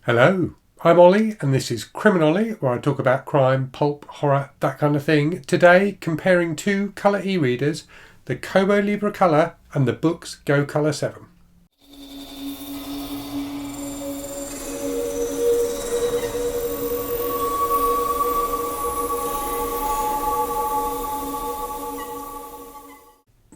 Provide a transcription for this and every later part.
Hello, I'm Ollie and this is Criminally, where I talk about crime, pulp, horror, that kind of thing. Today, comparing two colour e-readers, the Kobo Libra Color and the Boox Go Color 7.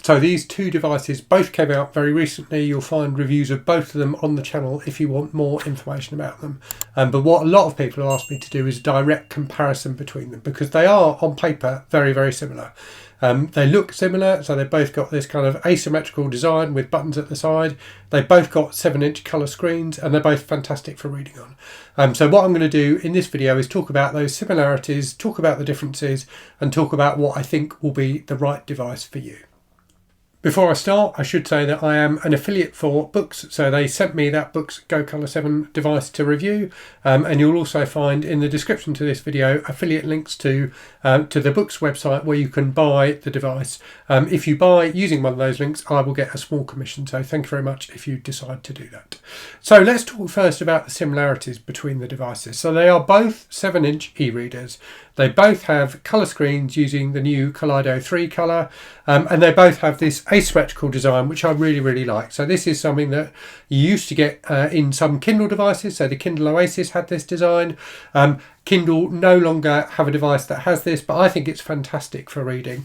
So these two devices both came out very recently. You'll find reviews of both of them on the channel if you want more information about them. But what a lot of people have asked me to do is a direct comparison between them, because they are on paper very, very similar. They look similar, so they've both got this kind of asymmetrical design with buttons at the side. They've both got 7-inch colour screens and they're both fantastic for reading on. So what I'm going to do in this video is talk about those similarities, talk about the differences, and talk about what I think will be the right device for you. Before I start, I should say that I am an affiliate for Boox, so they sent me that Boox Go Color 7 device to review, and you'll also find in the description to this video affiliate links to the Boox website where you can buy the device. If you buy using one of those links, I will get a small commission, so thank you very much if you decide to do that. So let's talk first about the similarities between the devices. So they are both 7-inch e-readers. They both have colour screens using the new Kaleido 3 colour, and they both have this asymmetrical design, which I really, really like. So this is something that you used to get in some Kindle devices. So the Kindle Oasis had this design. Kindle no longer have a device that has this, but I think it's fantastic for reading.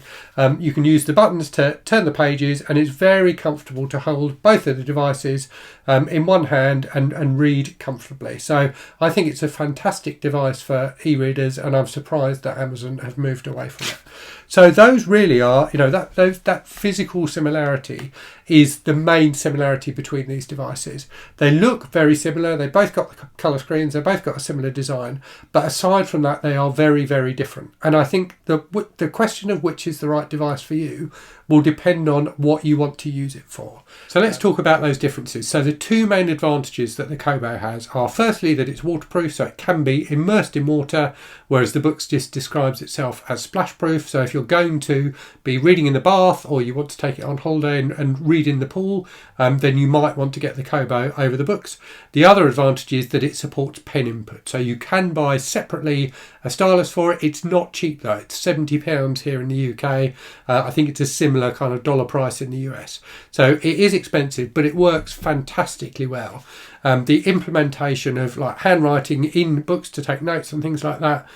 You can use the buttons to turn the pages, and it's very comfortable to hold both of the devices in one hand and read comfortably. So I think it's a fantastic device for e-readers, and I'm surprised that Amazon have moved away from it. So those really are, that physical similarity is the main similarity between these devices. They look very similar. They both got the colour screens. They both got a similar design. But aside from that, they are very, very different. And I think the question of which is the right device for you will depend on what you want to use it for. So let's talk about those differences. So the two main advantages that the Kobo has are firstly that it's waterproof, so it can be immersed in water, whereas the Boox just describes itself as splash proof. So if you're going to be reading in the bath or you want to take it on holiday and read in the pool, then you might want to get the Kobo over the Boox. The other advantage is that it supports pen input. So you can buy separately a stylus for it. It's not cheap though. It's £70 here in the UK. I think it's a similar kind of dollar price in the US. So it is expensive, but it works fantastically well. The implementation of like handwriting in books to take notes and things like that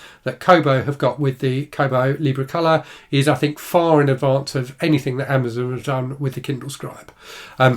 Kobo have got with the Kobo Libra Color is, I think, far in advance of anything that Amazon has done with the Kindle Scribe.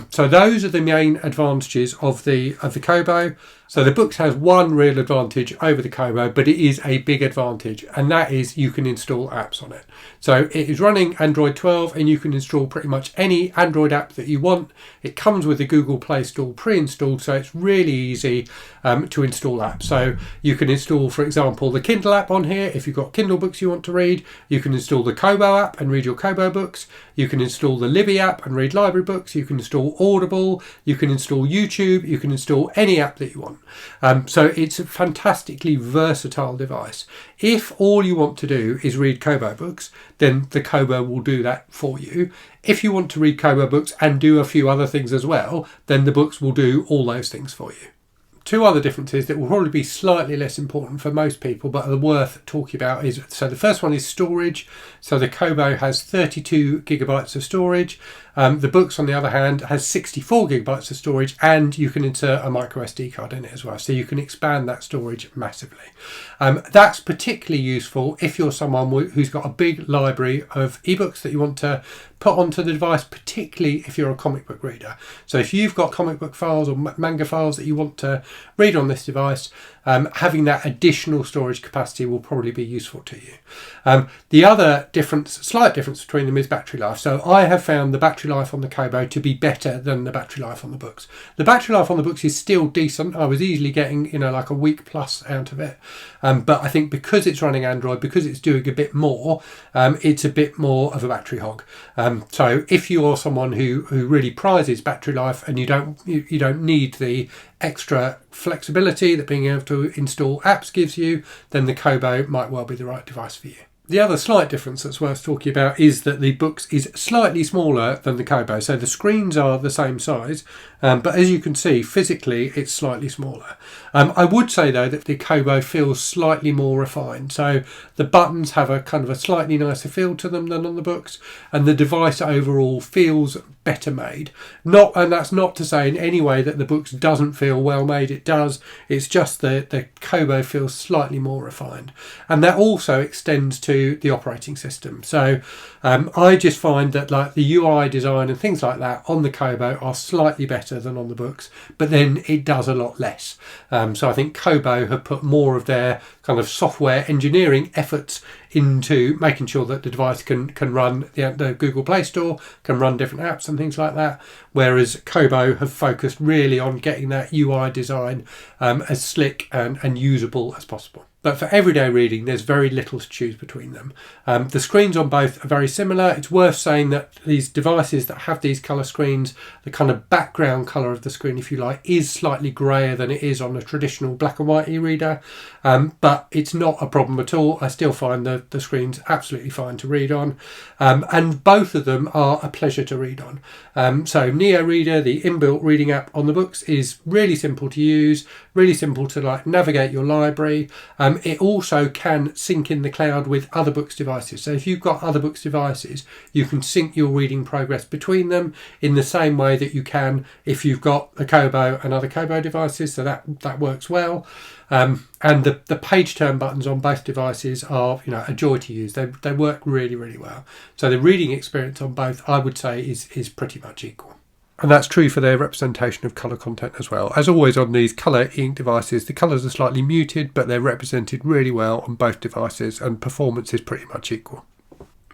So those are the main advantages of the Kobo. So the Boox has one real advantage over the Kobo, but it is a big advantage, and that is you can install apps on it. So it is running Android 12, and you can install pretty much any Android app that you want. It comes with the Google Play Store pre-installed, so it's really easy to install apps. So you can install, for example, the Kindle app on here. If you've got Kindle books you want to read, you can install the Kobo app and read your Kobo books. You can install the Libby app and read library books. You can install Audible. You can install YouTube. You can install any app that you want. So it's a fantastically versatile device. If all you want to do is read Kobo books, then the Kobo will do that for you. If you want to read Kobo books and do a few other things as well, then the Boox will do all those things for you. Two other differences that will probably be slightly less important for most people but are worth talking about is, so the first one is storage. So the Kobo has 32 gigabytes of storage. The Boox, on the other hand, has 64 gigabytes of storage, and you can insert a micro SD card in it as well. So you can expand that storage massively. That's particularly useful if you're someone who's got a big library of ebooks that you want to put onto the device, particularly if you're a comic book reader. So if you've got comic book files or manga files that you want to read on this device, having that additional storage capacity will probably be useful to you. The other slight difference between them is battery life. So I have found the battery life on the Kobo to be better than the battery life on the Boox. The battery life on the Boox is still decent. I was easily getting, like a week plus out of it. But I think because it's running Android, because it's doing a bit more, it's a bit more of a battery hog. So if you're someone who really prizes battery life and you don't need the extra flexibility that being able to install apps gives you, then the Kobo might well be the right device for you. The other slight difference that's worth talking about is that the Boox is slightly smaller than the Kobo. So the screens are the same size, but as you can see, physically it's slightly smaller. I would say though that the Kobo feels slightly more refined. So the buttons have a kind of a slightly nicer feel to them than on the Boox, and the device overall feels better made. And that's not to say in any way that the Boox doesn't feel well made. It does. It's just the Kobo feels slightly more refined, and that also extends to the operating system. So I just find that like the UI design and things like that on the Kobo are slightly better than on the Boox, but then it does a lot less. So I think Kobo have put more of their kind of software engineering efforts into making sure that the device can run the Google Play Store, can run different apps and things like that, whereas Kobo have focused really on getting that UI design as slick and usable as possible. But for everyday reading, there's very little to choose between them. The screens on both are very similar. It's worth saying that these devices that have these colour screens, the kind of background colour of the screen, if you like, is slightly grayer than it is on a traditional black and white e-reader. But it's not a problem at all. I still find the screens absolutely fine to read on. And both of them are a pleasure to read on. So Neo Reader, the inbuilt reading app on the Boox, is really simple to use, really simple to like navigate your library. It also can sync in the cloud with other Boox devices. So if you've got other Boox devices, you can sync your reading progress between them in the same way that you can if you've got a Kobo and other Kobo devices. So that works well. And the page turn buttons on both devices are, a joy to use. They work really, really well. So the reading experience on both, I would say, is pretty much equal. And that's true for their representation of colour content as well. As always on these colour ink devices, the colours are slightly muted, but they're represented really well on both devices, and performance is pretty much equal.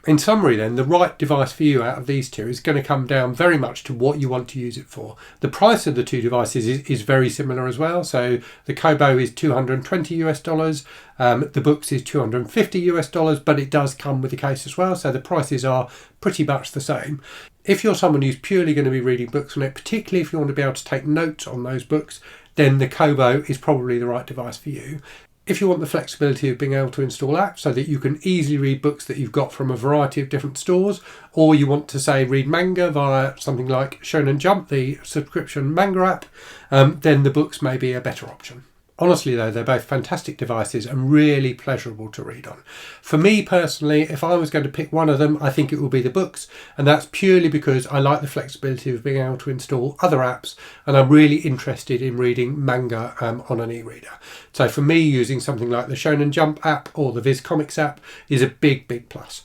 In summary then, the right device for you out of these two is going to come down very much to what you want to use it for. The price of the two devices is very similar as well. So the Kobo is $220 US, the Boox is $250 US, but it does come with a case as well. So the prices are pretty much the same. If you're someone who's purely going to be reading books on it, particularly if you want to be able to take notes on those books, then the Kobo is probably the right device for you. If you want the flexibility of being able to install apps so that you can easily read books that you've got from a variety of different stores, or you want to say read manga via something like Shonen Jump, the subscription manga app, then the Boox may be a better option. Honestly though, they're both fantastic devices and really pleasurable to read on. For me personally, if I was going to pick one of them, I think it would be the Boox, and that's purely because I like the flexibility of being able to install other apps, and I'm really interested in reading manga on an e-reader. So for me, using something like the Shonen Jump app or the Viz Comics app is a big plus.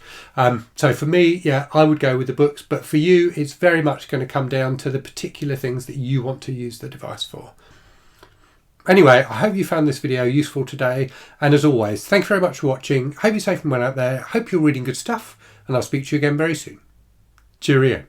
So for me, yeah, I would go with the Boox, but for you, it's very much going to come down to the particular things that you want to use the device for. Anyway, I hope you found this video useful today, and as always, thank you very much for watching. Hope you're safe and well out there. Hope you're reading good stuff, and I'll speak to you again very soon. Cheerio.